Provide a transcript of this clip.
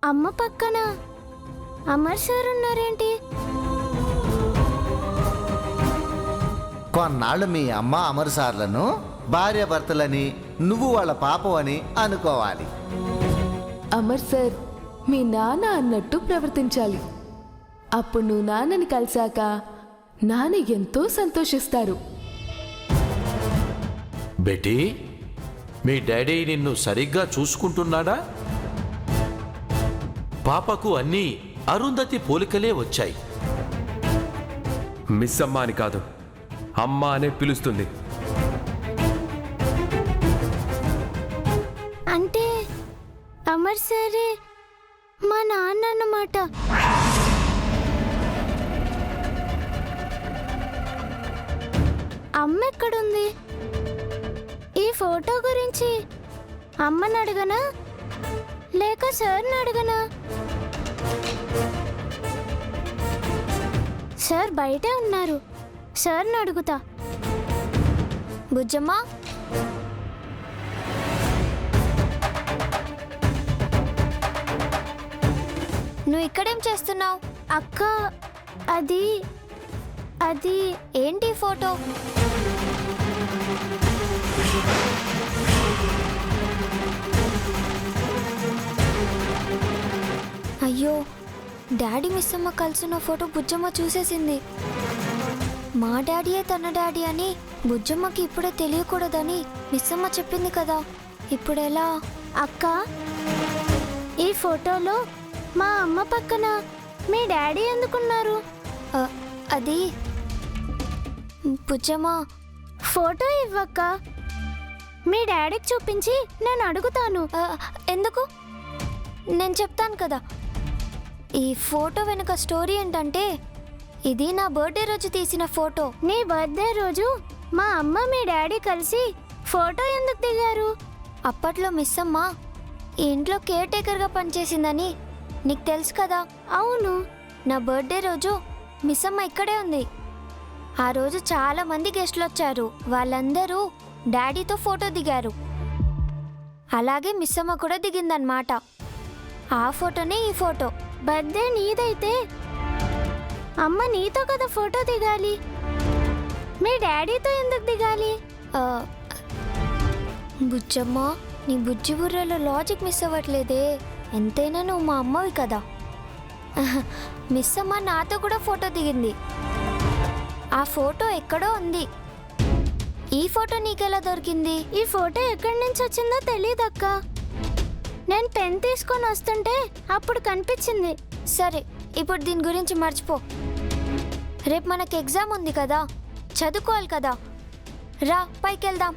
అమ్మ పక్కన అమర్ సార్ ఉన్నారేంటి? కొన్నాళ్ళు మీ అమ్మ అమర్ సార్లను భార్యాభర్తలని నువ్వు వాళ్ళ పాపవని అనుకోవాలి. అమర్ సార్ మీ నాన్న అన్నట్టు ప్రవర్తించాలి. అప్పుడు నువ్వు నాన్నని కలిశాక నాన్న ఎంతో సంతోషిస్తారు. బేటీ, మీ డాడీ నిన్ను సరిగ్గా చూసుకుంటున్నాడా? పాపకు అన్నీ అరుంధతి పోలికలే వచ్చాయి. మిస్ అమ్మ అని కాదు, అమ్మ అనే పిలుస్తుంది. అంటే అమర్ సారే మా నాన్న అన్నమాట. అమ్మ ఎక్కడుంది? ఈ ఫోటో గురించి అమ్మని అడగనా లేక సార్ని అడగనా? సార్ బయటే ఉన్నారు, సార్ని అడుగుతా. బుజ్జమ్మ, నువ్వు ఇక్కడేం చేస్తున్నావు? అక్క, అది అది ఏంటి ఫోటో? అయ్యో, డాడీ మిస్ అమ్మ కలిసిన ఫోటో బుజ్జమ్మ చూసేసింది. మా డాడీయే తన డాడీ అని బుజ్జమ్మకి ఇప్పుడే తెలియకూడదని మిస్ అమ్మ చెప్పింది కదా. ఇప్పుడెలా? అక్క, ఈ ఫోటోలో మా అమ్మ పక్కన మీ డాడీ ఎందుకున్నారు? అది బుజ్జమ్మ, ఫోటో ఇవ్వక్క, మీ డాడీకి చూపించి నేను అడుగుతాను. ఎందుకు? నేను చెప్తాను కదా. ఈ ఫోటో వెనుక స్టోరీ ఏంటంటే, ఇది నా బర్త్డే రోజు తీసిన ఫోటో. నీ బర్త్డే రోజు మా అమ్మ మీ డాడీ కలిసి ఫోటో ఎందుకు దిగారు? అప్పట్లో మిస్ అమ్మ ఈ ఇంట్లో కేర్ టేకర్గా పనిచేసిందని నీకు తెలుసు కదా. అవును, నా బర్త్డే రోజు మిస్ అమ్మ ఇక్కడే ఉంది. ఆ రోజు చాలా మంది గెస్ట్లు వచ్చారు. వాళ్ళందరూ డాడీతో ఫోటో దిగారు. అలాగే మిస్ అమ్మ కూడా దిగిందన్నమాట. ఆ ఫోటోనే ఈ ఫోటో. బర్త్డే నీదైతే అమ్మ నీతో కదా ఫోటో దిగాలి, మీ డాడీతో ఎందుకు దిగాలి? బుజ్జమ్మ, నీ బుజ్జి బుర్రలో లాజిక్ మిస్ అవ్వట్లేదే. ఎంతైనా నువ్వు మా అమ్మవి కదా. మిస్ అమ్మ నాతో కూడా ఫోటో దిగింది. ఆ ఫోటో ఎక్కడో ఉంది. ఈ ఫోటో నీకెలా దొరికింది? ఈ ఫోటో ఎక్కడి నుంచి వచ్చిందో తెలియదక్క. నేను పెన్ తీసుకొని వస్తుంటే అప్పుడు కనిపించింది. సరే, ఇప్పుడు దీని గురించి మర్చిపో. రేపు మనకి ఎగ్జామ్ ఉంది కదా, చదువుకోవాలి కదా. రా, పైకి వెళ్దాం.